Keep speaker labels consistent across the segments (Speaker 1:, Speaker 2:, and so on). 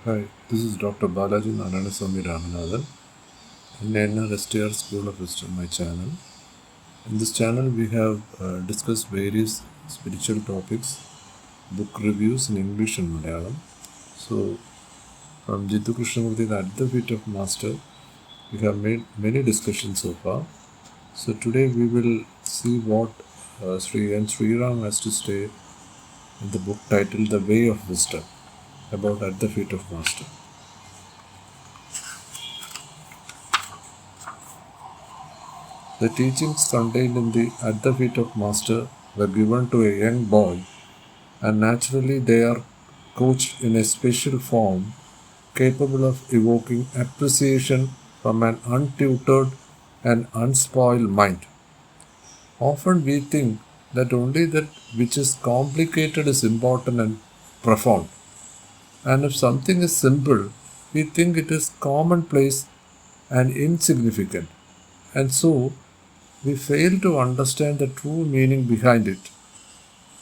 Speaker 1: Hi, this is Dr. Balaji Narayanaswamy Ramanathan in NRSTR School of Wisdom, my channel. In this channel, we have discussed various spiritual topics, book reviews in English and Malayalam. So, from Jiddu Krishnamurti, the Adv of Master, we have made many discussions so far. So, today we will see what Sriram has to say in the book titled The Way of Wisdom about At the Feet of Master. The teachings contained in the At the Feet of Master were given to a young boy, and naturally they are couched in a special form capable of evoking appreciation from an untutored and unspoiled mind. Often we think that only that which is complicated is important and profound, and if something is simple, we think it is commonplace and insignificant, and so we fail to understand the true meaning behind it.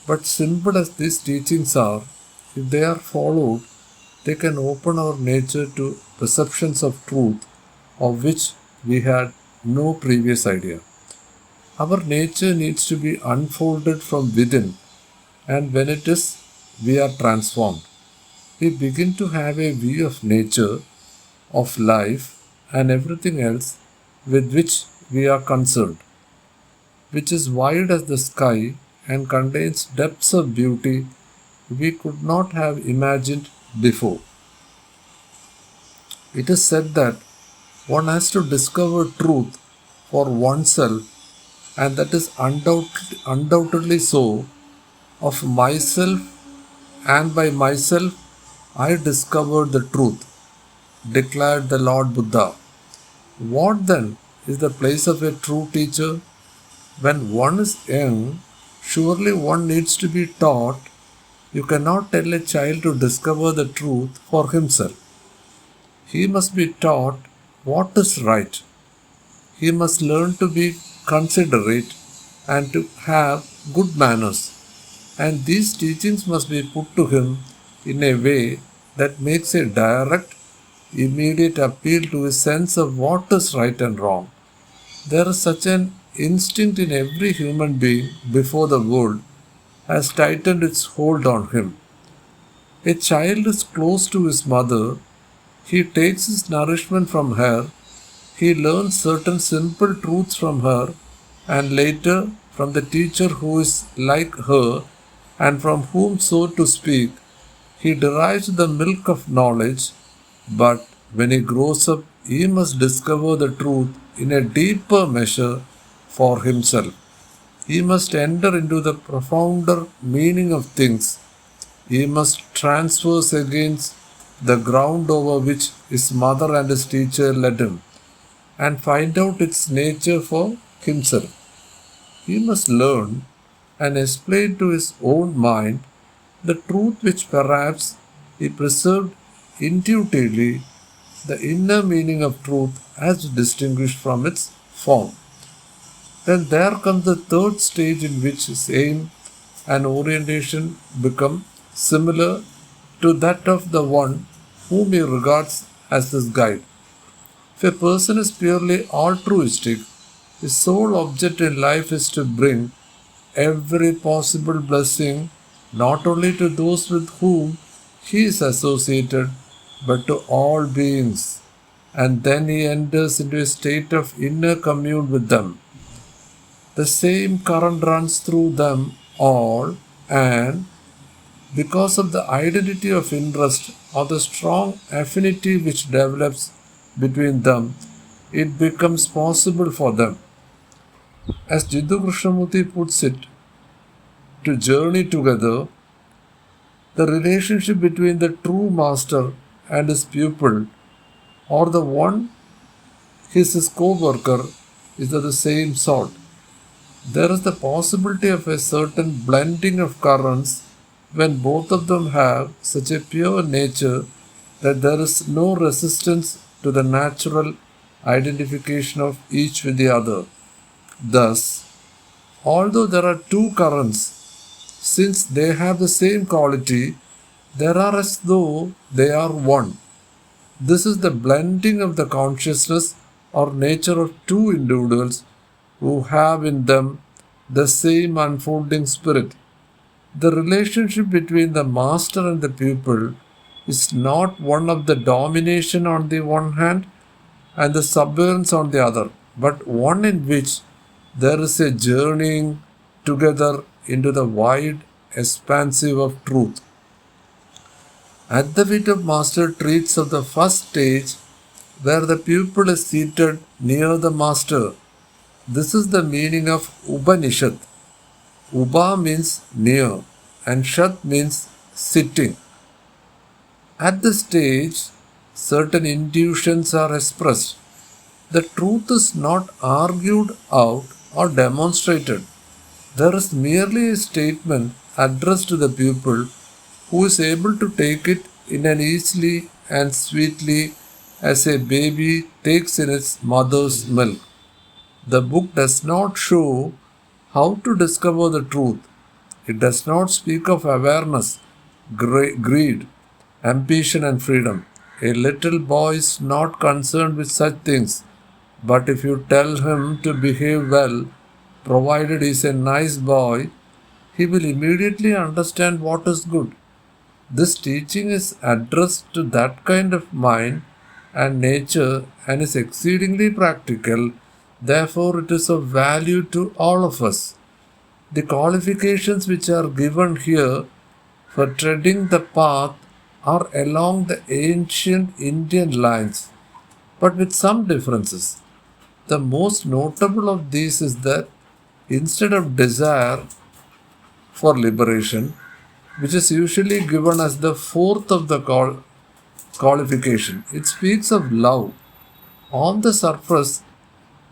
Speaker 1: But simple as these teachings are, if they are followed, they can open our nature to perceptions of truth of which we had no previous idea. Our nature needs to be unfolded from within, and when it is, we are transformed. We begin to have a view of nature, of life, and everything else with which we are concerned, which is wide as the sky and contains depths of beauty we could not have imagined before. It is said that one has to discover truth for oneself, and that is undoubtedly so. Of myself and by myself I discovered the truth, declared the Lord Buddha. What then is the place of a true teacher? When one is young, surely one needs to be taught. You cannot tell a child to discover the truth for himself. He must be taught what is right. He must learn to be considerate and to have good manners. And these teachings must be put to him in a way that makes a direct, immediate appeal to his sense of what is right and wrong. There is such an instinct in every human being before the world has tightened its hold on him. A child is close to his mother. He takes his nourishment from her. He learns certain simple truths from her, and later from the teacher who is like her and from whom, so to speak, he derives the milk of knowledge. But when he grows up, he must discover the truth in a deeper measure for himself. He must enter into the profounder meaning of things. He must transverse against the ground over which his mother and his teacher led him, and find out its nature for himself. He must learn and explain to his own mind the truth which perhaps he preserved intuitively, the inner meaning of truth as distinguished from its form. Then there comes the third stage in which his aim and orientation become similar to that of the one whom he regards as his guide. If a person is purely altruistic, his sole object in life is to bring every possible blessing not only to those with whom he is associated, but to all beings, and then he enters into a state of inner commune with them. The same current runs through them all, and because of the identity of interest or the strong affinity which develops between them, it becomes possible for them, as Jiddu Krishnamurti puts it, to journey together. The relationship between the true master and his pupil, or the one his co-worker, is of the same sort. There is the possibility of a certain blending of currents when both of them have such a pure nature that there is no resistance to the natural identification of each with the other. Thus, although there are two currents, since they have the same quality, There are as though they are one. This is the blending of the consciousness or nature of two individuals who have in them the same unfolding spirit. The relationship between the master and the pupil is not one of the domination on the one hand and the subservience on the other, but one in which there is a journeying together into the wide expansive of truth. Adv Master treats of the first stage where the pupil is seated near the master. This is the meaning of Upanishad. Upa means near and Shat means sitting. At this stage, certain intuitions are expressed. The truth is not argued out or demonstrated. There is merely a statement addressed to the pupil who is able to take it in an easily and sweetly as a baby takes in its mother's milk. The book does not show how to discover the truth. It does not speak of awareness, greed, ambition, and freedom. A little boy is not concerned with such things, but if you tell him to behave well, provided he is a nice boy, he will immediately understand what is good. This teaching is addressed to that kind of mind and nature and is exceedingly practical. Therefore, it is of value to all of us. The qualifications which are given here for treading the path are along the ancient Indian lines, but with some differences. The most notable of these is that instead of desire for liberation, which is usually given as the fourth of the qualification, it speaks of love. On the surface,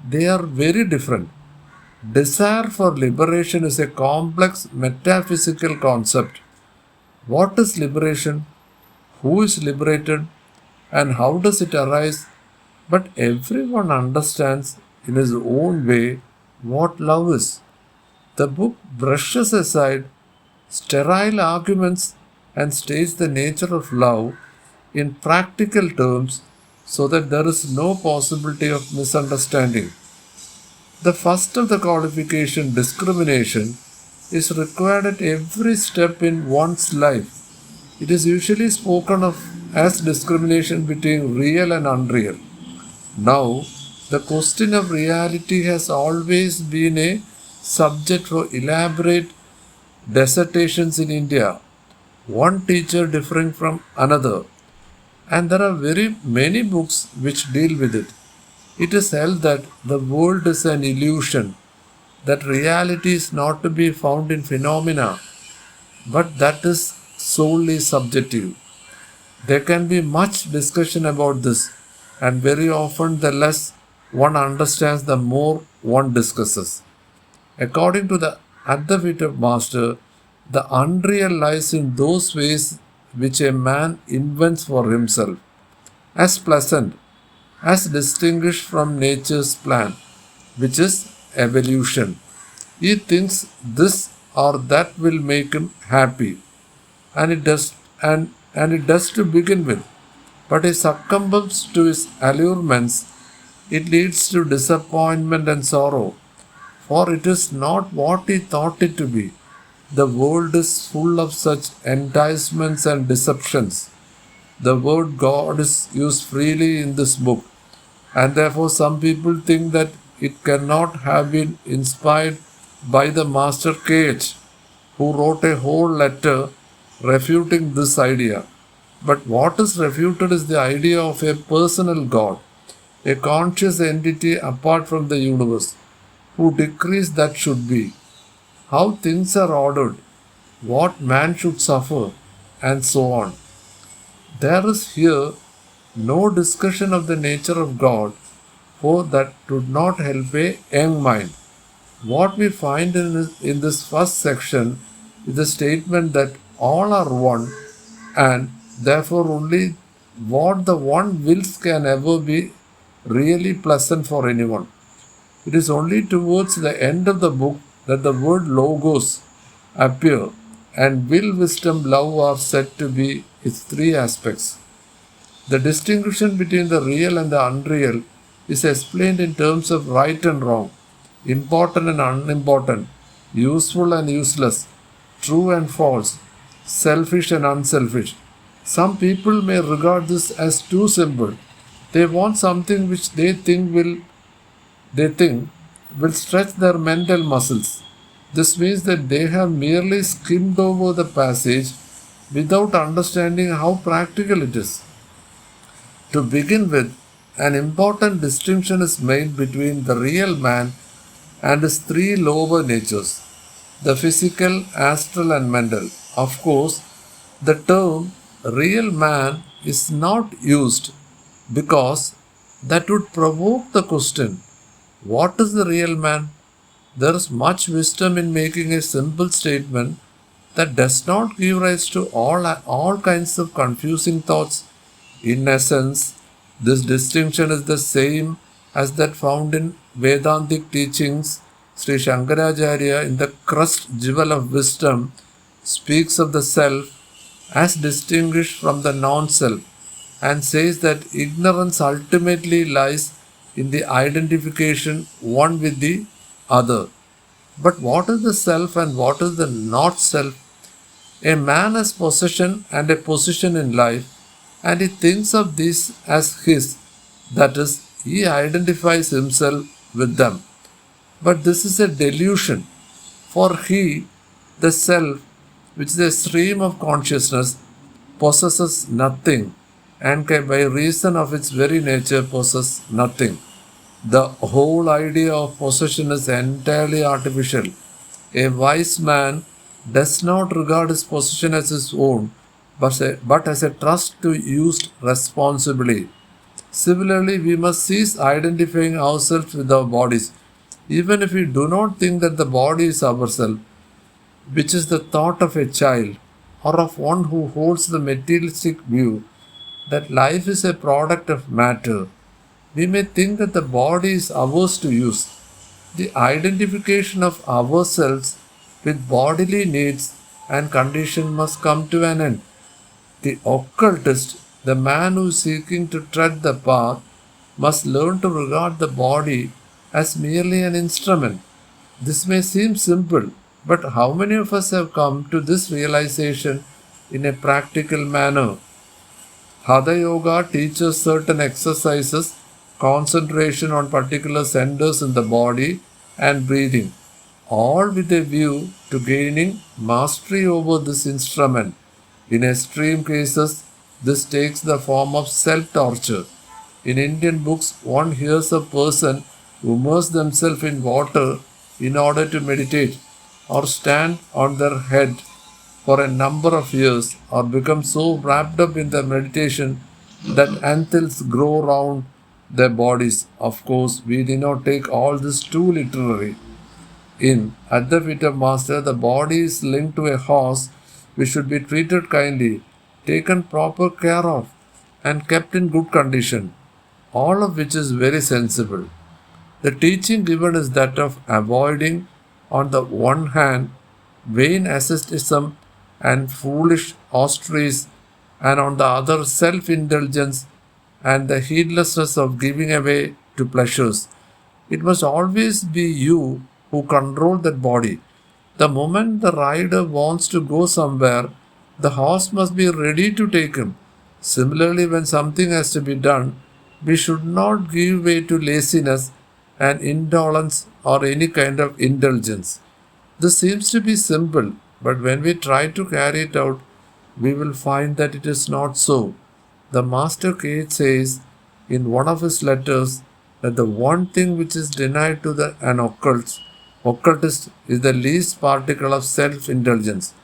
Speaker 1: they are very different. Desire for liberation is a complex metaphysical concept. What is liberation? Who is liberated? And how does it arise? But everyone understands in his own way what love is. The book brushes aside sterile arguments and states the nature of love in practical terms so that there is no possibility of misunderstanding. The first of the qualification, discrimination, is required at every step in one's life. It is usually spoken of as discrimination between real and unreal. Now, the question of reality has always been a subject for elaborate dissertations in India, one teacher differing from another, and there are very many books which deal with it. It is held that the world is an illusion, that reality is not to be found in phenomena, but that is solely subjective. There can be much discussion about this, and very often the less one understands, the more one discusses. According to the Adv Master, the unreal lies in those ways which a man invents for himself as pleasant, as distinguished from nature's plan, which is evolution. He thinks this or that will make him happy, and it does to begin with. But he succumbs to his allurements. It leads to disappointment and sorrow, for it is not what he thought it to be. The world is full of such enticements and deceptions. The word God is used freely in this book, and therefore some people think that it cannot have been inspired by the Master K.H., who wrote a whole letter refuting this idea. But what is refuted is the idea of a personal God, a conscious entity apart from the universe, who decrees that should be, how things are ordered, what man should suffer, and so on. There is here no discussion of the nature of God, for that would not help a young mind. What we find in this first section is the statement that all are one, and therefore only what the one wills can ever be really pleasant for anyone. It is only towards the end of the book that the word logos appear, and will, wisdom, love are said to be its three aspects. The distinction between the real and the unreal is explained in terms of right and wrong, important and unimportant, useful and useless, true and false, selfish and unselfish. Some people may regard this as too simple. They want something which they think will stretch their mental muscles. This means that they have merely skimmed over the passage without understanding how practical it is. To begin with, an important distinction is made between the real man and his three lower natures, the physical, astral, and mental. Of course, the term real man is not used because that would provoke the question, what is the real man? There is much wisdom in making a simple statement that does not give rise to all kinds of confusing thoughts. In essence, this distinction is the same as that found in Vedantic teachings. Sri Shankaracharya, in the crust jewel of wisdom, speaks of the self as distinguished from the non-self and says that ignorance ultimately lies in the identification one with the other. But what is the self and what is the not self? A man has possession and a position in life, and he thinks of these as his, that is, he identifies himself with them. But this is a delusion, for he, the self, which is a stream of consciousness, possesses nothing and can, by reason of its very nature, possess nothing. The whole idea of possession is entirely artificial. A wise man does not regard his possession as his own, but as a trust to be used responsibly. Similarly, we must cease identifying ourselves with our bodies, even if we do not think that the body is ourself, which is the thought of a child or of one who holds the materialistic view that life is a product of matter. We may think that the body is ours to use. The identification of ourselves with bodily needs and conditions must come to an end. The occultist, the man who is seeking to tread the path, must learn to regard the body as merely an instrument. This may seem simple, but how many of us have come to this realization in a practical manner? Hatha Yoga teaches certain exercises, concentration on particular centers in the body, and breathing, all with a view to gaining mastery over this instrument. In extreme cases, this takes the form of self-torture. In Indian books, one hears a person immerse themselves in water in order to meditate, or stand on their head for a number of years, or become so wrapped up in their meditation that anthills grow round their bodies. Of course, we do not take all this too literally. In Adv Master, the body is linked to a horse which should be treated kindly, taken proper care of, and kept in good condition, all of which is very sensible. The teaching given is that of avoiding, on the one hand, vain asceticism and foolish austerities, and on the other, self-indulgence and the heedlessness of giving away to pleasures. It must always be you who control that body. The moment the rider wants to go somewhere, the horse must be ready to take him. Similarly, when something has to be done, we should not give way to laziness and indolence or any kind of indulgence. This seems to be simple, but when we try to carry it out, we will find that it is not so. The Master K says in one of his letters that the one thing which is denied to an occultist is the least particle of self-indulgence.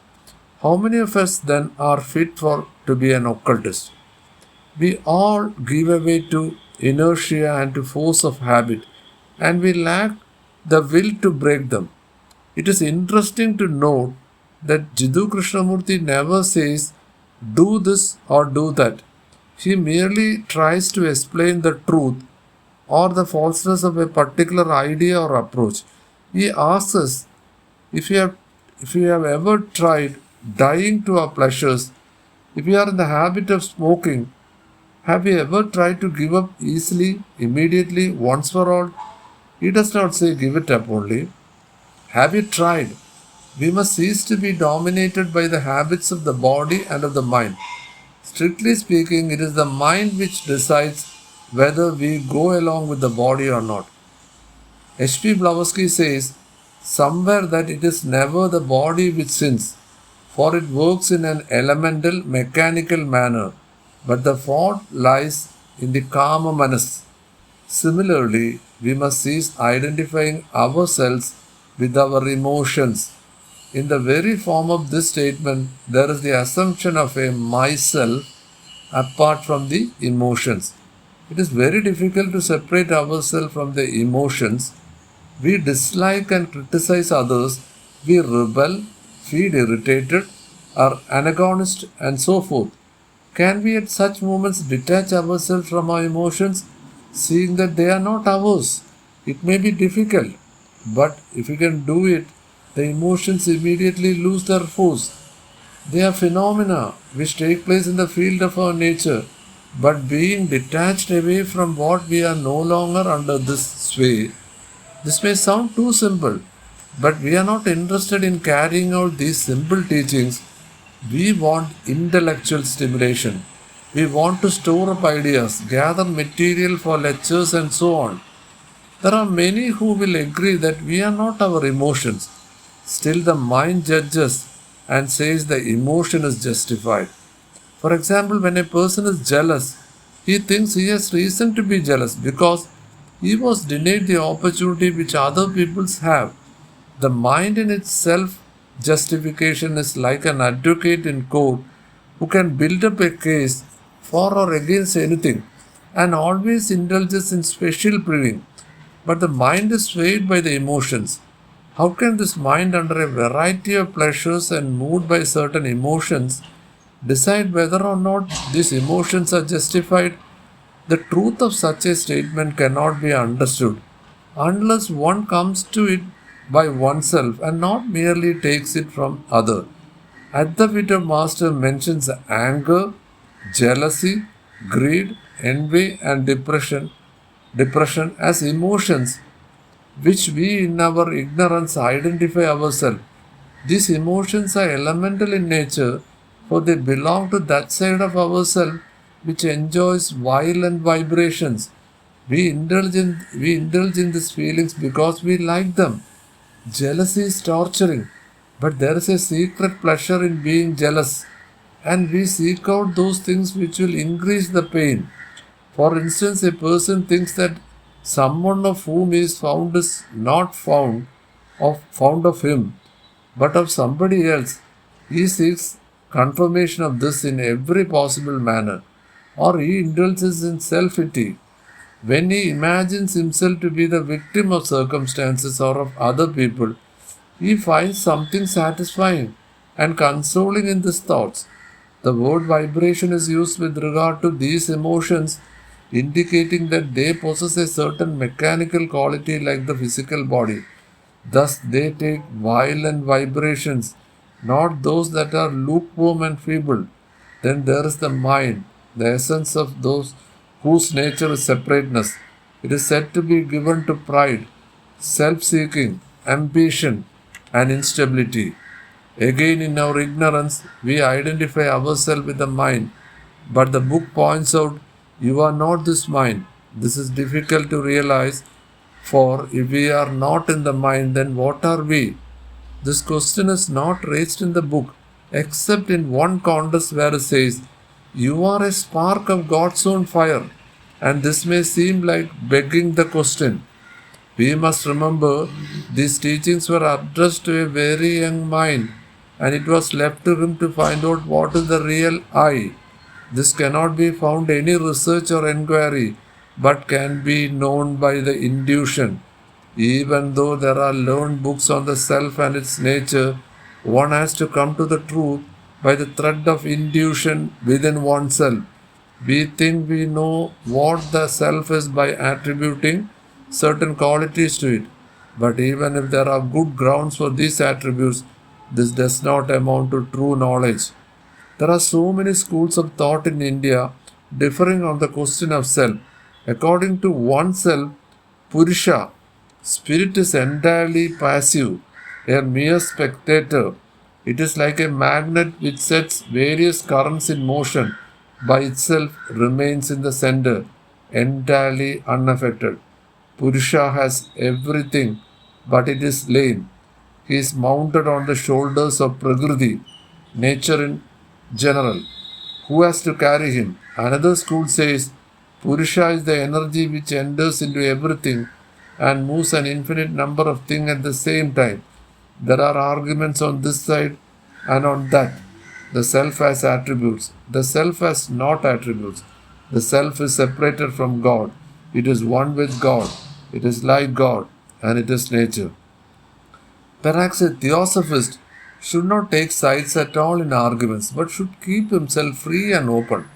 Speaker 1: How many of us then are fit to be an occultist? We all give away to inertia and to force of habit, and we lack the will to break them. It is interesting to note that Jiddu Krishnamurti never says, do this or do that. He merely tries to explain the truth or the falseness of a particular idea or approach. He asks us if you have ever tried dying to our pleasures. If we are in the habit of smoking, have you ever tried to give up easily, immediately, once for all? He does not say give it up only. Have you tried? We must cease to be dominated by the habits of the body and of the mind. Strictly speaking, it is the mind which decides whether we go along with the body or not. H.P. Blavatsky says somewhere that it is never the body which sins, for it works in an elemental, mechanical manner, but the fault lies in the karma manas. Similarly, we must cease identifying ourselves with our emotions. In the very form of this statement, there is the assumption of a myself apart from the emotions. It is very difficult to separate ourselves from the emotions. We dislike and criticize others, we rebel, feel irritated, are antagonist, and so forth. Can we at such moments detach ourselves from our emotions, seeing that they are not ours? It may be difficult, but if we can do it, the emotions immediately lose their force. They are phenomena which take place in the field of our nature, but being detached away from what we are no longer under this sway. This may sound too simple, but we are not interested in carrying out these simple teachings. We want intellectual stimulation. We want to store up ideas, gather material for lectures, and so on. There are many who will agree that we are not our emotions. Still, the mind judges and says the emotion is justified. For example, when a person is jealous, he thinks he has reason to be jealous because he was denied the opportunity which other peoples have. The mind in its self justification is like an advocate in court who can build up a case for or against anything and always indulges in special pleading. But the mind is swayed by the emotions. How can this mind, under a variety of pleasures and moved by certain emotions, decide whether or not these emotions are justified? The truth of such a statement cannot be understood unless one comes to it by oneself and not merely takes it from other. Adv Master mentions anger, jealousy, greed, envy, and depression as emotions which we in our ignorance identify ourselves. These emotions are elemental in nature, for they belong to that side of ourselves which enjoys violent vibrations. We indulge in these feelings because we like them. Jealousy is torturing, but there is a secret pleasure in being jealous, and we seek out those things which will increase the pain. For instance, a person thinks that someone of whom he is found is not found of him, but of somebody else. He seeks confirmation of this in every possible manner, or he indulges in self-pity. When he imagines himself to be the victim of circumstances or of other people, he finds something satisfying and consoling in these thoughts. The word vibration is used with regard to these emotions, indicating that they possess a certain mechanical quality like the physical body. Thus, they take violent vibrations, not those that are lukewarm and feeble. Then there is the mind, the essence of those whose nature is separateness. It is said to be given to pride, self seeking, ambition, and instability. Again, in our ignorance, we identify ourselves with the mind, but the book points out you are not this mind. This is difficult to realize, for if we are not in the mind, then what are we? This question is not raised in the book, except in one context where it says, you are a spark of God's own fire, and this may seem like begging the question. We must remember these teachings were addressed to a very young mind, and it was left to him to find out what is the real I. This cannot be found any research or inquiry, but can be known by the intuition. Even though there are learned books on the self and its nature, one has to come to the truth by the thread of intuition within oneself. We think we know what the self is by attributing certain qualities to it. But even if there are good grounds for these attributes, This does not amount to true knowledge. There are so many schools of thought in India differing on the question of self. According to oneself, Purusha, spirit is entirely passive, a mere spectator. It is like a magnet which sets various currents in motion, by itself remains in the center, entirely unaffected. Purusha has everything, but it is lame. He is mounted on the shoulders of Prakriti, nature in general. Who has to carry him? Another school says Purusha is the energy which enters into everything and moves an infinite number of things at the same time. There are arguments on this side and on that. The self has attributes. The self has not attributes. The self is separated from God. It is one with God. It is like God and it is nature. Perhaps a theosophist should not take sides at all in arguments, but should keep himself free and open.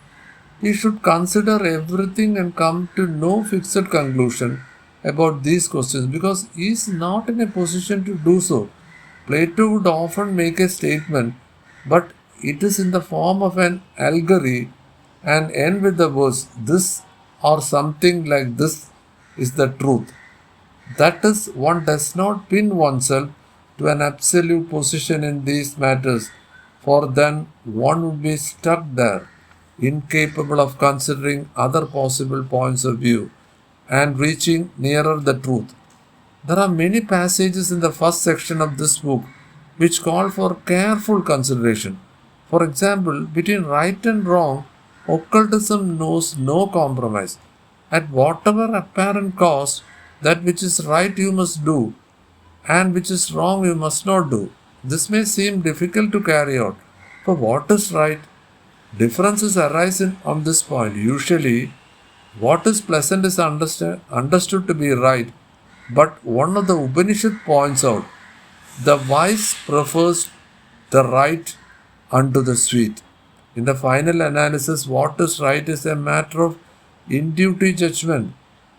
Speaker 1: He should consider everything and come to no fixed conclusion about these questions because he is not in a position to do so. Plato would often make a statement, but it is in the form of an allegory and end with the words, this or something like this is the truth. That is, one does not pin oneself to an absolute position in these matters, for then one would be stuck there, incapable of considering other possible points of view and reaching nearer the truth. There are many passages in the first section of this book which call for careful consideration. For example, between right and wrong, occultism knows no compromise. At whatever apparent cost, that which is right you must do, and which is wrong you must not do. This may seem difficult to carry out. For what is right? Differences arise on this point. Usually, what is pleasant is understood to be right, but one of the Upanishad points out, the wise prefers the right unto the sweet. In the final analysis, what is right is a matter of intuitive judgment.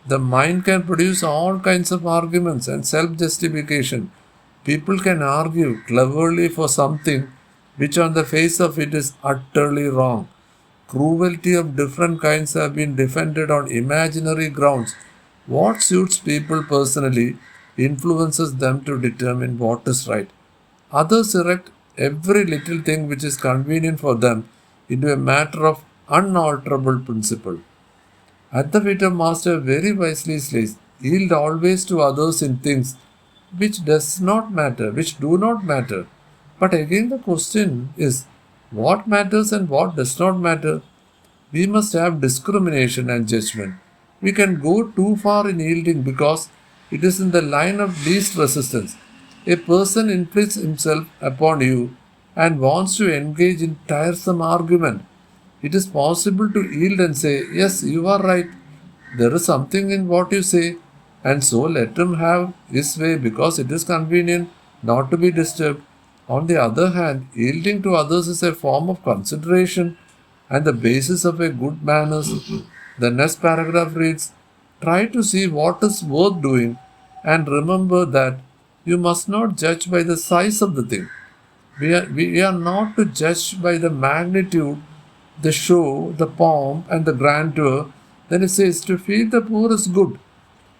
Speaker 1: The mind can produce all kinds of arguments and self-justification. People can argue cleverly for something which on the face of it is utterly wrong. Cruelty of different kinds have been defended on imaginary grounds. What suits people personally influences them to determine what is right. Others erect every little thing which is convenient for them into a matter of unalterable principle. Adv Master very wisely says, yield always to others in things which do not matter. But again the question is, what matters and what does not matter? We must have discrimination and judgment. We can go too far in yielding because it is in the line of least resistance. A person inflicts himself upon you and wants to engage in tiresome argument. It is possible to yield and say, yes, you are right. There is something in what you say, and so let him have his way because it is convenient not to be disturbed. On the other hand, yielding to others is a form of consideration and the basis of a good manners. The next paragraph reads, try to see what is worth doing and remember that you must not judge by the size of the thing. We are not to judge by the magnitude, the show, the pomp, and the grandeur. Then it says to feed the poor is good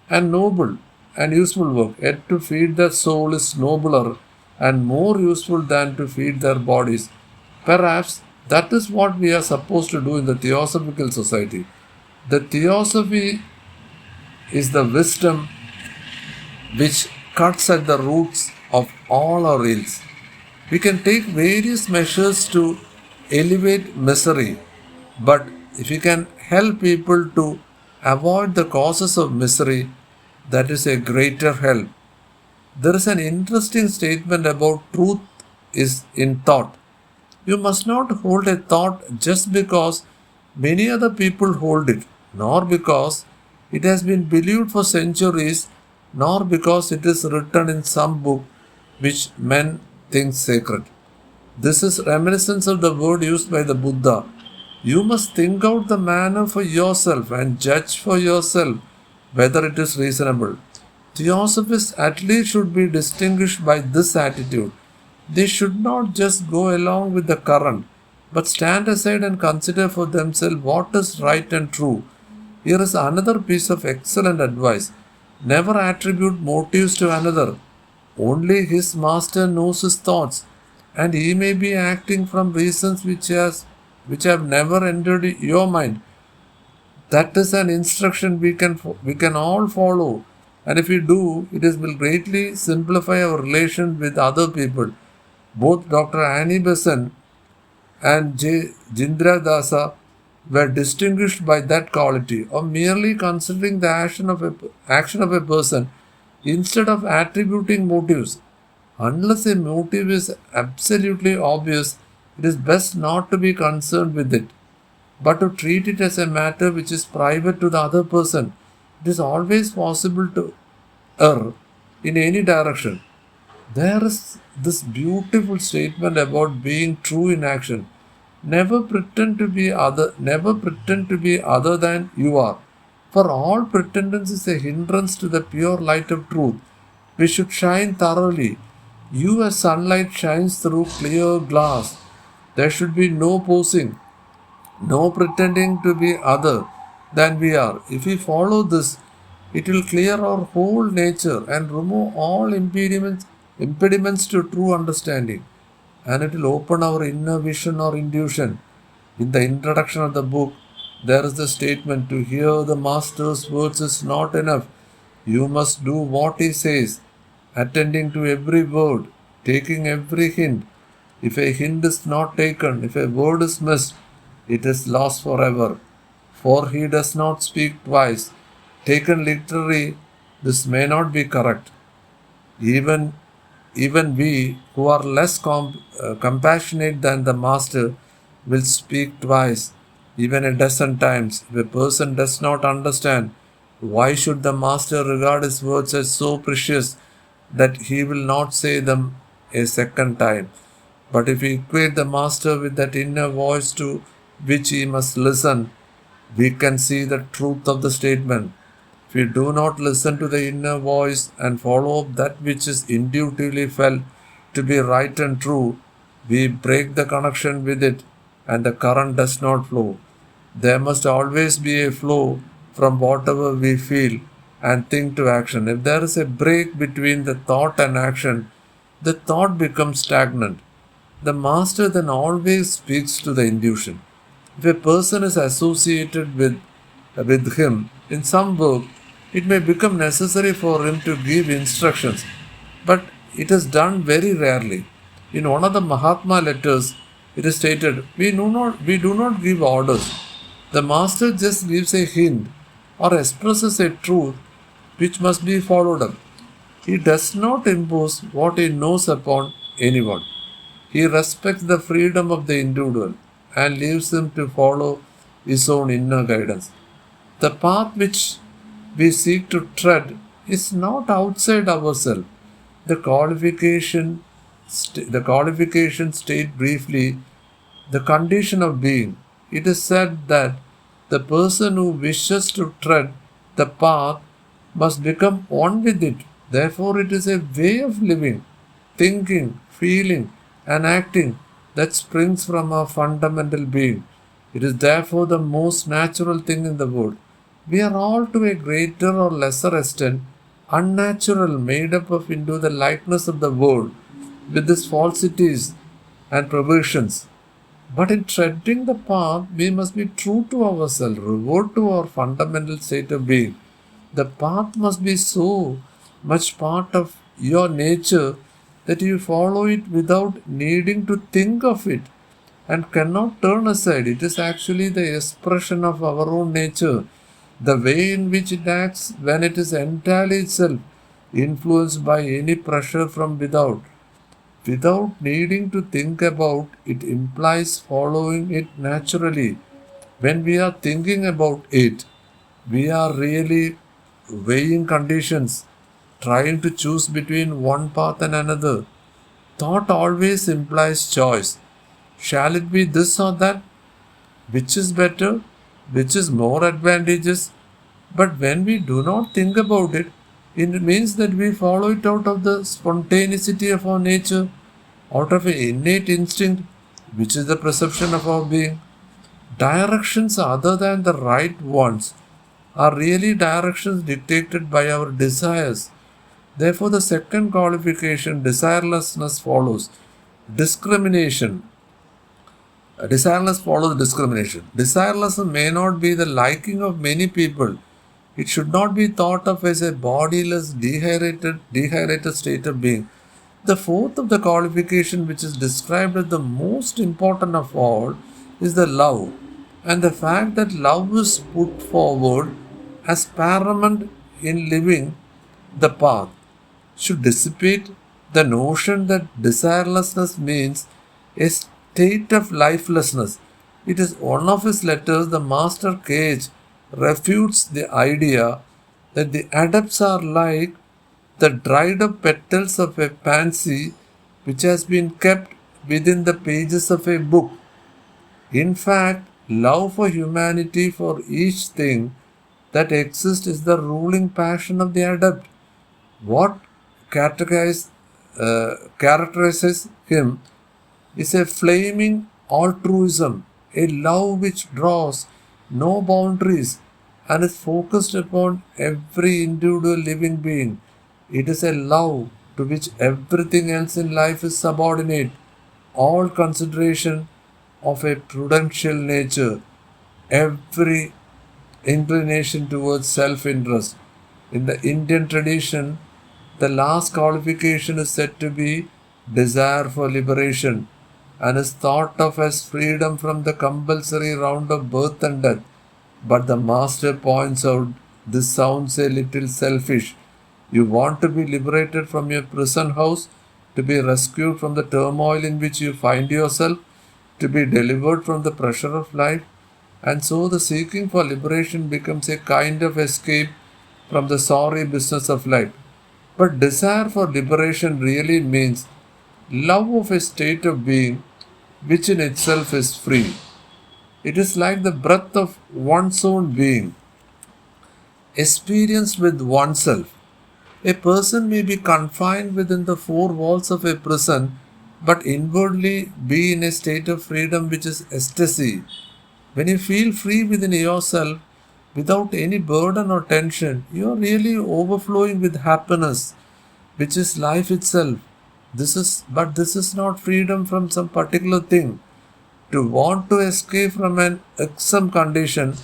Speaker 1: and noble and useful work, yet to feed the soul is nobler and more useful than to feed their bodies. Perhaps that is what we are supposed to do in the Theosophical Society. The Theosophy is the wisdom which cuts at the roots of all our ills. We can take various measures to elevate misery, but if we can help people to avoid the causes of misery, that is a greater help. There is an interesting statement about truth is in thought. You must not hold a thought just because many other people hold it, nor because it has been believed for centuries, nor because it is written in some book which men think sacred. This is reminiscence of the word used by the Buddha. You must think out the manner for yourself and judge for yourself whether it is reasonable. Theosophists at least should be distinguished by this attitude. They should not just go along with the current, but stand aside and consider for themselves what is right and true. Here is another piece of excellent advice. Never attribute motives to another. Only his master knows his thoughts, and he may be acting from reasons which have never entered your mind. That is an instruction we can all follow, and if we do, it will greatly simplify our relation with other people. Both Dr. Annie Besant and J. Jindra Dasa were distinguished by that quality of merely considering the action of a person instead of attributing motives. Unless a motive is absolutely obvious, it is best not to be concerned with it, but to treat it as a matter which is private to the other person. It is always possible to err in any direction. There is this beautiful statement about being true in action. Never pretend to be other than you are. For all pretense is a hindrance to the pure light of truth. We should shine thoroughly. You as sunlight shines through clear glass. There should be no posing, no pretending to be other than we are. If we follow this, it will clear our whole nature and remove all impediments to true understanding, and it will open our inner vision or intuition. In the introduction of the book, there is the statement, to hear the Master's words is not enough. You must do what he says, attending to every word, taking every hint. If a hint is not taken, if a word is missed, it is lost forever. For he does not speak twice. Taken literally, this may not be correct. Even we who are less compassionate than the Master will speak twice, even a dozen times. If a person does not understand, why should the Master regard his words as so precious that he will not say them a second time? But if we equate the Master with that inner voice to which he must listen, we can see the truth of the statement. If we do not listen to the inner voice and follow that which is intuitively felt to be right and true, we break the connection with it and the current does not flow. There must always be a flow from whatever we feel and think to action. If there is a break between the thought and action, the thought becomes stagnant. The Master then always speaks to the intuition. If a person is associated with him in some work, it may become necessary for him to give instructions, but it is done very rarely. In one of the Mahatma letters, it is stated, we do not give orders. The Master just gives a hint or expresses a truth which must be followed up. He does not impose what he knows upon anyone. He respects the freedom of the individual and leaves him to follow his own inner guidance. The path which we seek to tread is not outside ourselves. The qualification state briefly the condition of being. It is said that the person who wishes to tread the path must become one with it. Therefore, it is a way of living, thinking, feeling, and acting that springs from our fundamental being. It is therefore the most natural thing in the world. We are all to a greater or lesser extent unnatural, made up of into the likeness of the world with its falsities and perversions. But in treading the path, we must be true to ourselves, revert to our fundamental state of being. The path must be so much part of your nature that you follow it without needing to think of it and cannot turn aside. It is actually the expression of our own nature, the way in which it acts when it is entirely itself, influenced by any pressure from without needing to think about it, implies following it naturally. When we are thinking about it, we are really weighing conditions, trying to choose between one path and another. Thought always implies choice. Shall it be this or that? Which is better? Which is more advantageous? But when we do not think about it, it means that we follow it out of the spontaneity of our nature. out of an innate instinct, which is the perception of our being. Directions other than the right ones are really directions dictated by our desires. Therefore, the second qualification, desirelessness, follows discrimination. Desireless follows discrimination. Desirelessness may not be the liking of many people. It should not be thought of as a bodiless, dehydrated state of being. The fourth of the qualification, which is described as the most important of all, is the love. And the fact that love is put forward as paramount in living the path should dissipate the notion that desirelessness means a state of lifelessness. It is one of his letters, the Master Cage refutes the idea that the adepts are like the dried up petals of a pansy which has been kept within the pages of a book. In fact, love for humanity, for each thing that exists, is the ruling passion of the adept. What characterizes him is a flaming altruism, a love which draws no boundaries and is focused upon every individual living being. It is a love to which everything else in life is subordinate, all consideration of a prudential nature, every inclination towards self-interest. In the Indian tradition, the last qualification is said to be desire for liberation and is thought of as freedom from the compulsory round of birth and death. But the master points out this sounds a little selfish. You want to be liberated from your prison house, to be rescued from the turmoil in which you find yourself, to be delivered from the pressure of life, and so the seeking for liberation becomes a kind of escape from the sorry business of life. But desire for liberation really means love of a state of being which in itself is free. It is like the breath of one's own being, experienced with oneself. A person may be confined within the four walls of a prison, but inwardly be in a state of freedom which is ecstasy. When you feel free within yourself, without any burden or tension, you are really overflowing with happiness, which is life itself. This is not freedom from some particular thing. To want to escape from an irksome condition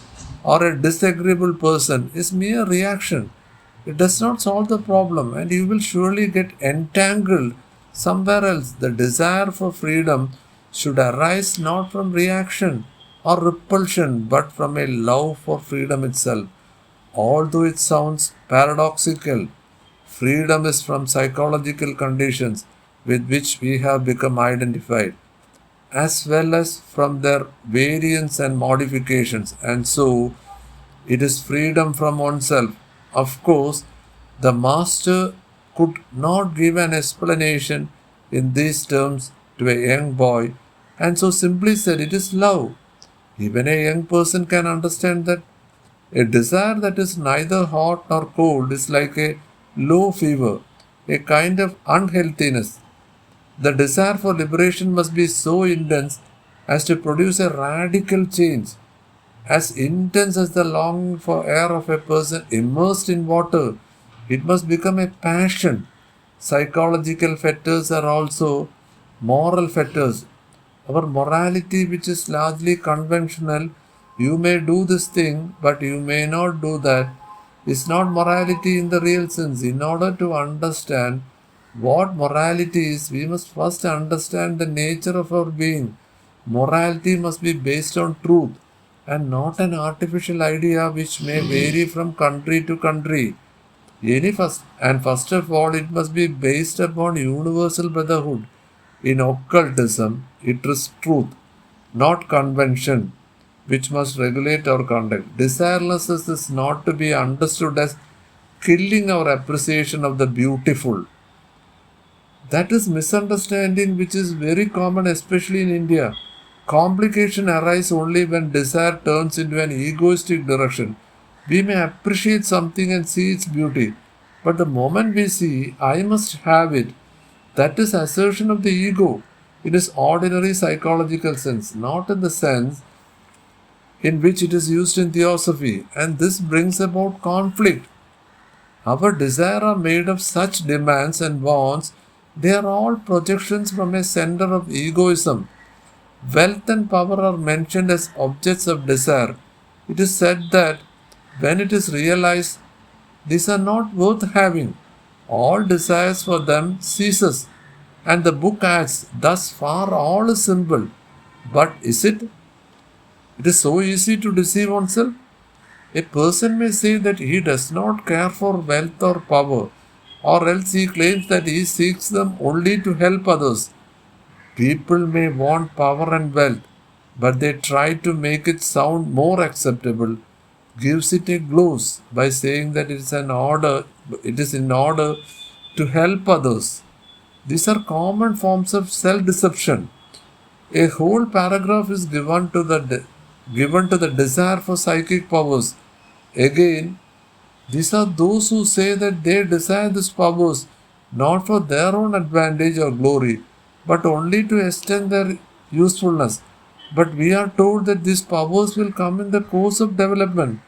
Speaker 1: or a disagreeable person is mere reaction. It does not solve the problem, and you will surely get entangled somewhere else. The desire for freedom should arise not from reaction or repulsion, but from a love for freedom itself. Although it sounds paradoxical, freedom is from psychological conditions with which we have become identified, as well as from their variants and modifications, and so it is freedom from oneself. Of course, the master could not give an explanation in these terms to a young boy, and so simply said it is love. Even a young person can understand that a desire that is neither hot nor cold is like a low fever, a kind of unhealthiness. The desire for liberation must be so intense as to produce a radical change, as intense as the longing for air of a person immersed in water. It must become a passion. Psychological fetters are also moral fetters. Our morality, which is largely conventional, you may do this thing, but you may not do that, is not morality in the real sense. In order to understand what morality is, we must first understand the nature of our being. Morality must be based on truth and not an artificial idea which may vary from country to country. First of all, it must be based upon universal brotherhood. In occultism, it is truth, not convention, which must regulate our conduct. Desirelessness is not to be understood as killing our appreciation of the beautiful. That is misunderstanding which is very common, especially in India. Complication arises only when desire turns into an egoistic direction. We may appreciate something and see its beauty, but the moment we see, I must have it, That is assertion of the ego in its ordinary psychological sense, not in the sense in which it is used in theosophy, and this brings about conflict. Our desires are made of such demands and wants, they are all projections from a center of egoism. Wealth and power are mentioned as objects of desire. It is said that when it is realized, these are not worth having. All desires for them ceases. And the book adds, thus far all is simple. But is it? It is so easy to deceive oneself. A person may say that he does not care for wealth or power, or else he claims that he seeks them only to help others. People may want power and wealth, but they try to make it sound more acceptable, gives it a gloss by saying that it is in order to help others. These are common forms of self-deception. A whole paragraph is given to the desire for psychic powers. Again, these are those who say that they desire these powers not for their own advantage or glory, but only to extend their usefulness. But we are told that these powers will come in the course of development.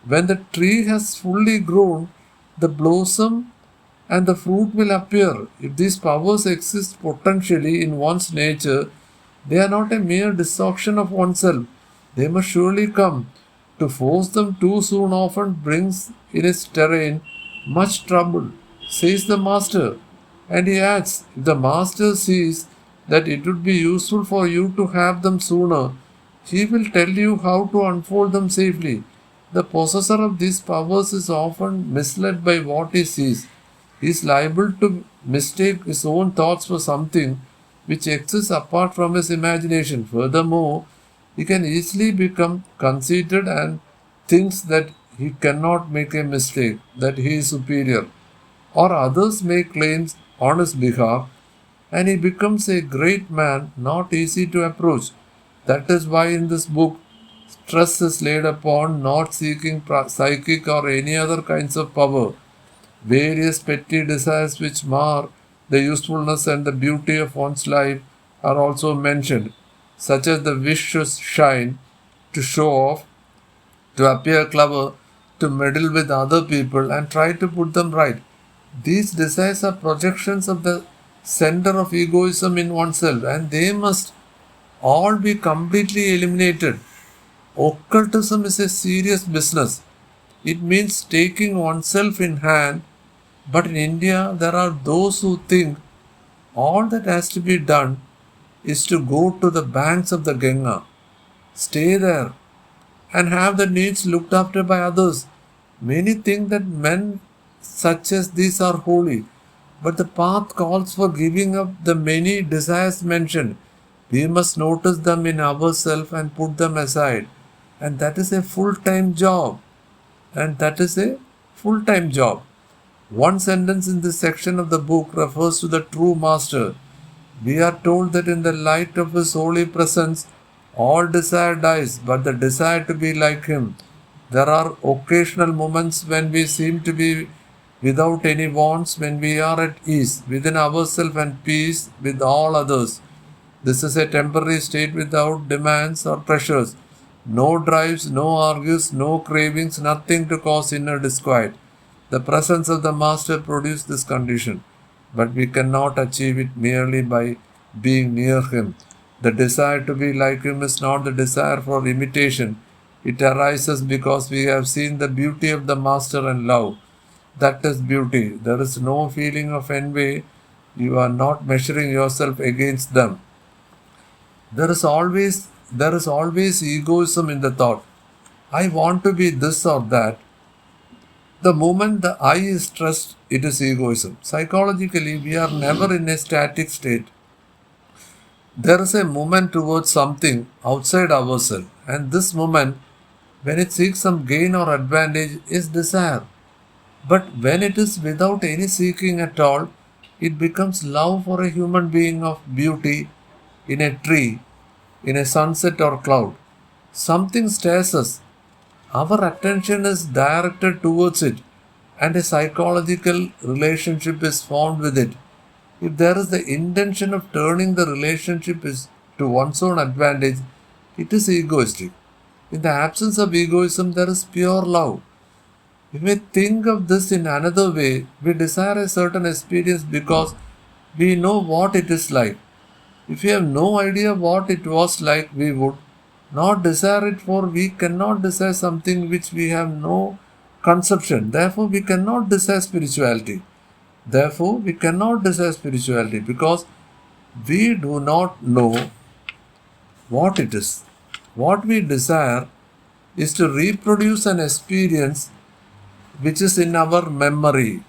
Speaker 1: When the tree has fully grown, the blossom and the fruit will appear. If these powers exist potentially in one's nature, they are not a mere distortion of oneself. They must surely come. To force them too soon often brings in its terrain much trouble, says the master. And he adds, if the master sees that it would be useful for you to have them sooner, he will tell you how to unfold them safely. The possessor of these powers is often misled by what he sees. He is liable to mistake his own thoughts for something which exists apart from his imagination. Furthermore, he can easily become conceited and thinks that he cannot make a mistake, that he is superior, or others make claims on his behalf, and he becomes a great man not easy to approach. That is why in this book, stress is laid upon not seeking psychic or any other kinds of power. Various petty desires which mar the usefulness and the beauty of one's life are also mentioned, such as the wish to shine, to show off, to appear clever, to meddle with other people and try to put them right. These desires are projections of the center of egoism in oneself, and they must all be completely eliminated. Occultism is a serious business. It means taking oneself in hand, but in India there are those who think all that has to be done is to go to the banks of the Ganga, stay there, and have the needs looked after by others. Many think that men such as these are holy, but the path calls for giving up the many desires mentioned. We must notice them in ourselves and put them aside. And that is a full-time job. One sentence in this section of the book refers to the true master. We are told that in the light of his holy presence, all desire dies, but the desire to be like him. There are occasional moments when we seem to be without any wants, when we are at ease within ourselves and peace with all others. This is a temporary state without demands or pressures. No drives, no argues, no cravings, nothing to cause inner disquiet. The presence of the Master produced this condition, but we cannot achieve it merely by being near him. The desire to be like him is not the desire for imitation. It arises because we have seen the beauty of the Master and love. That is beauty. There is no feeling of envy. You are not measuring yourself against them. There is always egoism in the thought. I want to be this or that. The moment the I is stressed, it is egoism. Psychologically, we are never in a static state. There is a movement towards something outside ourselves, and this movement, when it seeks some gain or advantage, is desire. But when it is without any seeking at all, it becomes love for a human being of beauty, in a tree, in a sunset or cloud. Something stirs us. Our attention is directed towards it, and a psychological relationship is formed with it. If there is the intention of turning the relationship to one's own advantage, it is egoistic. In the absence of egoism, there is pure love. If we think of this in another way, we desire a certain experience because we know what it is like. If we have no idea what it was like, we would not desire it, for we cannot desire something which we have no conception. Therefore, we cannot desire spirituality. Therefore, we cannot desire spirituality because we do not know what it is. What we desire is to reproduce an experience which is in our memory.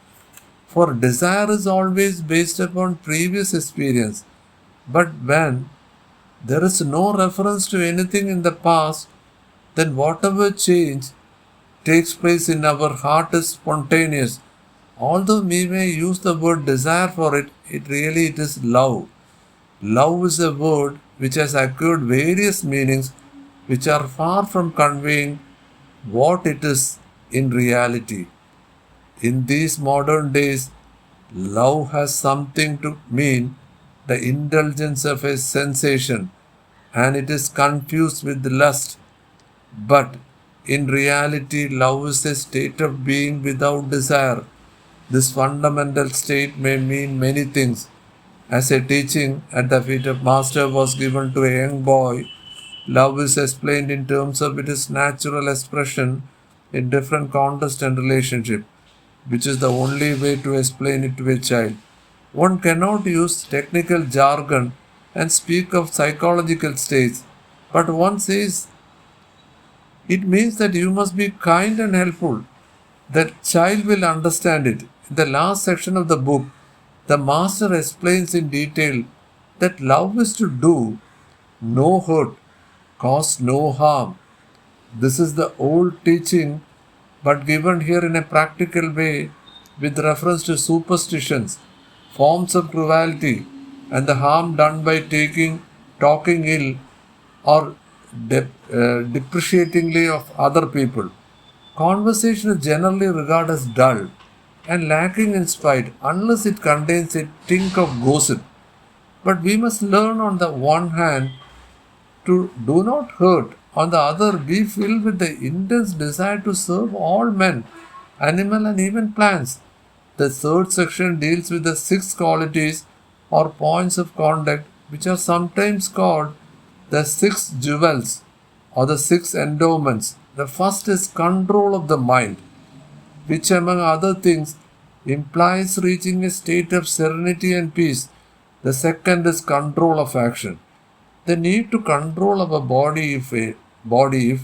Speaker 1: For desire is always based upon previous experience. But when there is no reference to anything in the past, then whatever change takes place in our heart is spontaneous. Although we may use the word desire for it, it is love. Love is a word which has acquired various meanings which are far from conveying what it is in reality. In these modern days, love has something to mean the indulgence of a sensation, and it is confused with lust. But in reality, love is a state of being without desire. This fundamental state may mean many things. As a teaching at the feet of Master was given to a young boy, love is explained in terms of its natural expression in different context and relationship, which is the only way to explain it to a child. One cannot use technical jargon and speak of psychological states, but one says it means that you must be kind and helpful. The child will understand it. In the last section of the book, the master explains in detail that love is to do no hurt, cause no harm. This is the old teaching, but given here in a practical way with reference to superstitions, forms of cruelty, and the harm done by talking ill or depreciatingly of other people. Conversation is generally regarded as dull and lacking in spite unless it contains a tink of gossip. But we must learn on the one hand to do not hurt, on the other be filled with the intense desire to serve all men, animal and even plants. The third section deals with the six qualities or points of conduct which are sometimes called the six jewels or the six endowments. The first is control of the mind, which among other things implies reaching a state of serenity and peace. The second is control of action. The need to control our body if,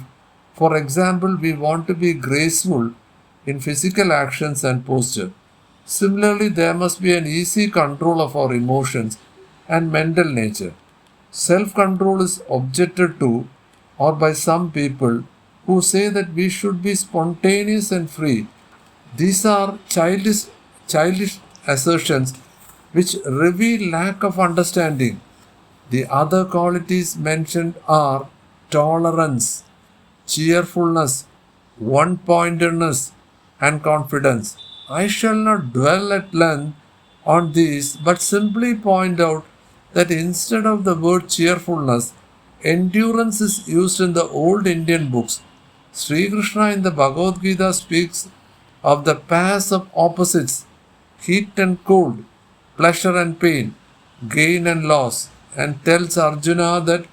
Speaker 1: for example, we want to be graceful in physical actions and posture. Similarly, there must be an easy control of our emotions and mental nature. Self-control is objected to or by some people who say that we should be spontaneous and free. These are childish assertions which reveal lack of understanding. The other qualities mentioned are tolerance, cheerfulness, one-pointedness, and confidence. I shall not dwell at length on these, but simply point out that instead of the word cheerfulness, endurance is used in the old Indian books. Sri Krishna in the Bhagavad Gita speaks of the pairs of opposites, heat and cold, pleasure and pain, gain and loss, and tells Arjuna that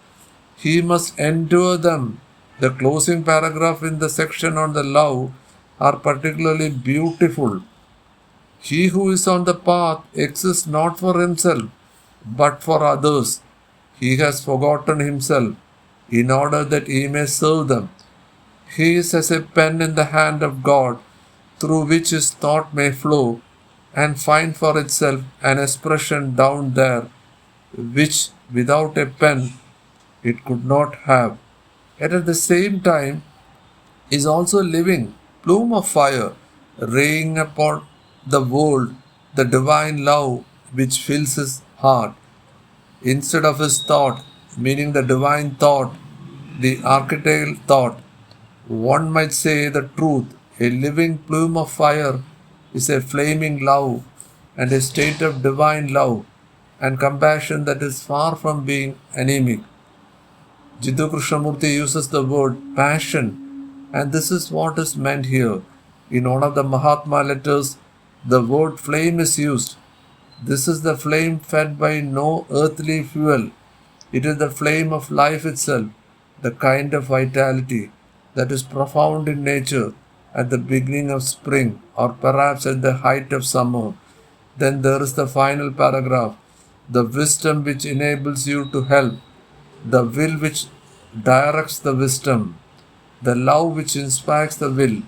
Speaker 1: he must endure them. The closing paragraph in the section on the love are particularly beautiful. He who is on the path exists not for himself, but for others. He has forgotten himself in order that he may serve them. He is as a pen in the hand of God, through which his thought may flow and find for itself an expression down there, which without a pen it could not have. Yet at the same time is also living plume of fire, raying upon the world the divine love which fills his heart. Instead of his thought, meaning the divine thought, the archetypal thought, one might say the truth. A living plume of fire is a flaming love, and a state of divine love and compassion that is far from being anemic. Jiddu Krishnamurti uses the word passion, and this is what is meant here. In one of the Mahatma letters, the word flame is used. This is the flame fed by no earthly fuel. It is the flame of life itself, the kind of vitality that is profound in nature at the beginning of spring or perhaps at the height of summer. Then there is the final paragraph, the wisdom which enables you to help, the will which directs the wisdom, the love which inspires the will.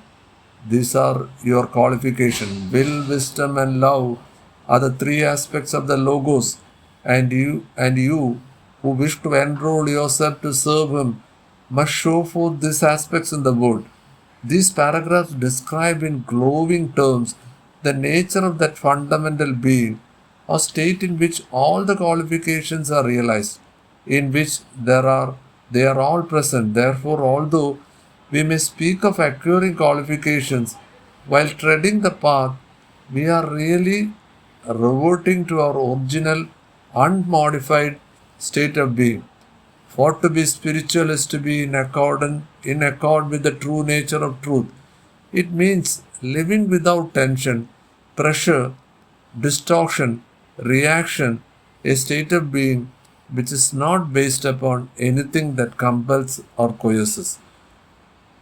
Speaker 1: These are your qualification. Will, wisdom, and love are the three aspects of the logos, and you who wish to enroll yourself to serve him must show forth these aspects in the world. These paragraphs describe in glowing terms the nature of that fundamental being or state in which all the qualifications are realized, in which they are all present. Therefore, although we may speak of acquiring qualifications while treading the path, we are really reverting to our original, unmodified state of being. For to be spiritual is to be in accord with the true nature of truth. It means living without tension, pressure, distortion, reaction, a state of being which is not based upon anything that compels or coerces.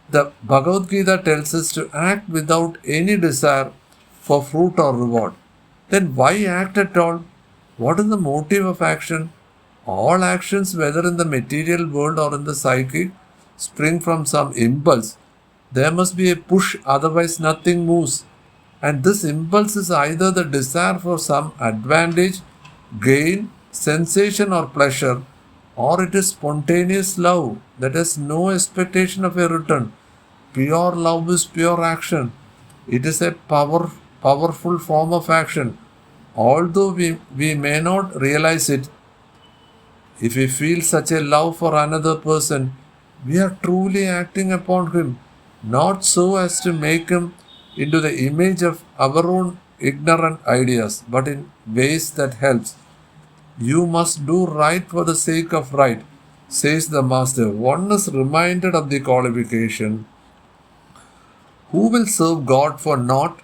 Speaker 1: The Bhagavad Gita tells us to act without any desire for fruit or reward. Then why act at all? What is the motive of action? All actions, whether in the material world or in the psychic, spring from some impulse. There must be a push, otherwise nothing moves. And this impulse is either the desire for some advantage, gain, sensation or pleasure, or it is spontaneous love that has no expectation of a return. Pure love is pure action. It is a powerful form of action. Although we may not realize it, if we feel such a love for another person, we are truly acting upon him, not so as to make him into the image of our own ignorant ideas, but in ways that helps. You must do right for the sake of right, says the Master. One is reminded of the qualification. Who will serve God for naught?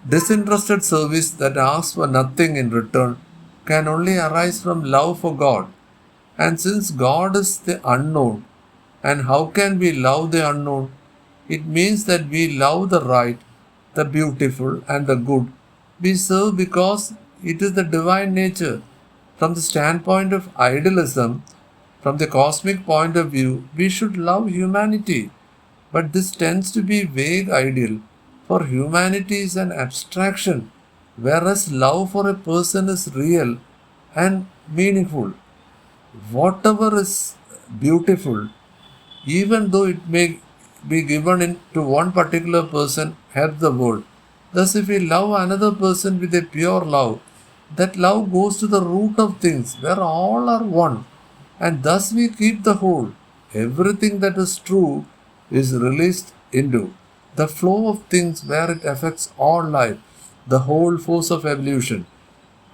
Speaker 1: Disinterested service that asks for nothing in return can only arise from love for God. And since God is the unknown, and how can we love the unknown? It means that we love the right, the beautiful, and the good. We serve because it is the divine nature. From the standpoint of idealism, from the cosmic point of view, we should love humanity. But this tends to be vague ideal, for humanity is an abstraction, whereas love for a person is real and meaningful. Whatever is beautiful, even though it may be given to one particular person, helps the world. Thus, if we love another person with a pure love, that love goes to the root of things where all are one, and thus we keep the whole. Everything that is true is released into the flow of things where it affects all life, the whole force of evolution.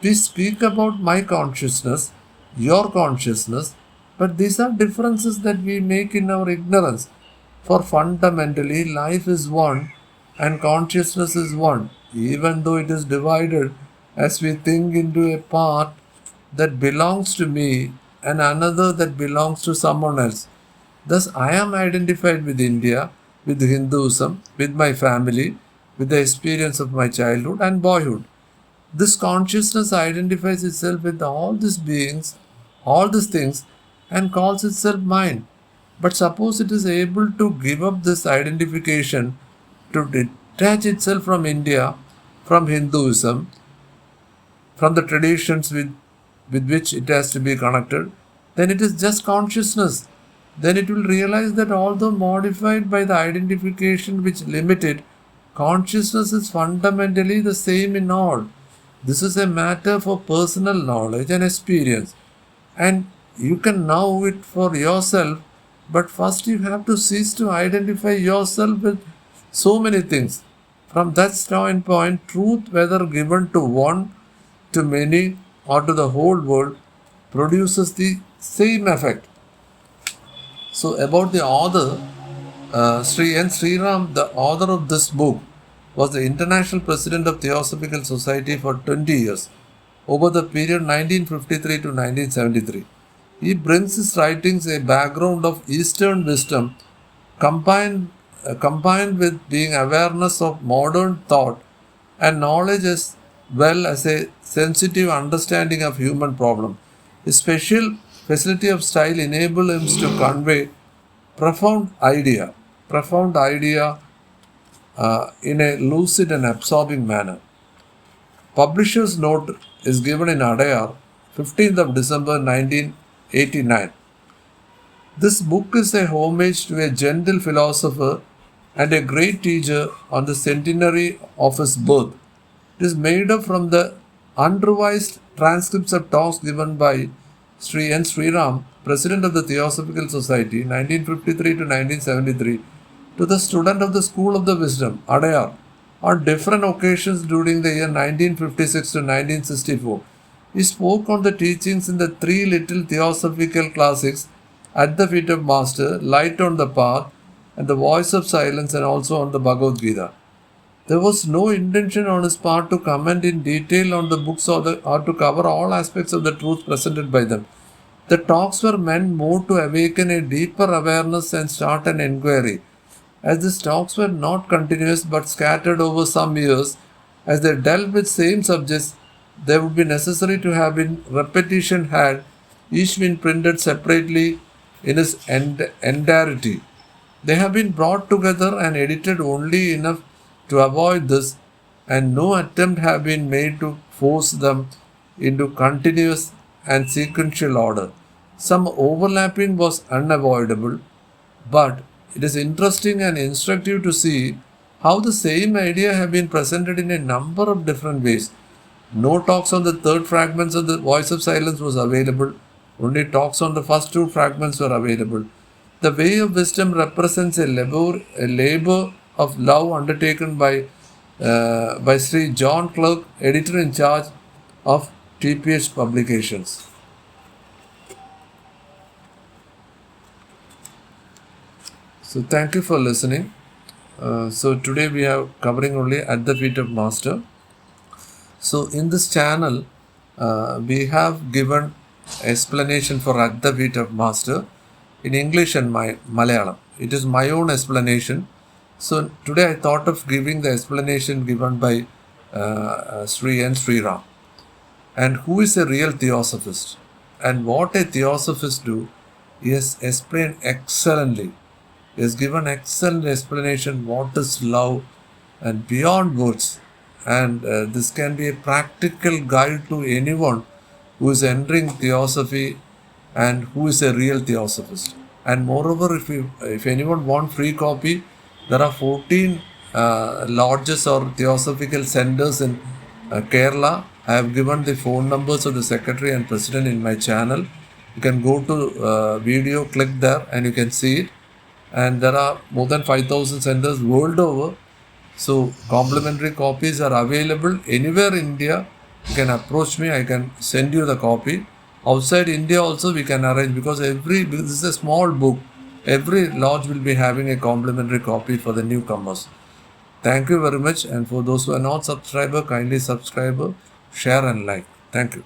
Speaker 1: We speak about my consciousness, your consciousness, but these are differences that we make in our ignorance. For fundamentally, life is one and consciousness is one, even though it is divided as we think into a part that belongs to me and another that belongs to someone else. Thus, I am identified with India, with Hinduism, with my family, with the experience of my childhood and boyhood. This consciousness identifies itself with all these beings, all these things, and calls itself mine. But suppose it is able to give up this identification, to detach itself from India, from Hinduism, from the traditions with which it has to be connected, then it is just consciousness. Then it will realize that although modified by the identification which limit it, consciousness is fundamentally the same in all. This is a matter for personal knowledge and experience. And you can know it for yourself, but first you have to cease to identify yourself with so many things. From that standpoint, truth, whether given to one, to many, or to the whole world, produces the same effect. So, about the author, Sri N. Sriram, the author of this book, was the International President of Theosophical Society for 20 years, over the period 1953 to 1973. He brings his writings a background of Eastern wisdom combined with being awareness of modern thought and knowledge as well as a sensitive understanding of human problem. His special facility of style enables him to convey profound idea in a lucid and absorbing manner. Publisher's note is given in Adayar, 15th of December 1989. This book is a homage to a gentle philosopher and a great teacher on the centenary of his birth. It is made up from the unrevised transcripts of talks given by Sri N. Sriram, President of the Theosophical Society, 1953 to 1973, to the student of the School of the Wisdom, Adayar, on different occasions during the year 1956 to 1964. He spoke on the teachings in the three little theosophical classics, At the Feet of Master, Light on the Path, and The Voice of Silence, and also on the Bhagavad Gita. There was no intention on his part to comment in detail on the books or to cover all aspects of the truth presented by them. The talks were meant more to awaken a deeper awareness and start an inquiry. As these talks were not continuous but scattered over some years, as they dealt with same subjects, they would be necessary to have been repetition had, each been printed separately in its entirety. They have been brought together and edited only enough to avoid this, and no attempt have been made to force them into continuous and sequential order. Some overlapping was unavoidable, but it is interesting and instructive to see how the same idea have been presented in a number of different ways. No talks on the third fragments of the Voice of Silence was available. Only talks on the first two fragments were available. The Way of Wisdom represents a labor of love undertaken by Sri John Clark, editor in charge of TPH Publications. So thank you for listening. So today we are covering only At the Feet of Master. So in this channel, we have given explanation for At the Feet of Master in English and Malayalam. It is my own explanation. So today I thought of giving the explanation given by Sri N. Sriram. And who is a real theosophist? And what a theosophist do? He has explained excellently. He has given excellent explanation what is love and beyond words. And this can be a practical guide to anyone who is entering theosophy and who is a real theosophist. And moreover, if anyone wants free copy, there are 14 lodges or theosophical centers in Kerala. I have given the phone numbers of the secretary and president in my channel. You can go to video, click there, and you can see it. And there are more than 5,000 centers world over. So complimentary copies are available anywhere in India. You can approach me. I can send you the copy. Outside India also we can arrange, because this is a small book. Every lodge will be having a complimentary copy for the newcomers. Thank you very much. And for those who are not subscriber, kindly subscribe, share and like. Thank you.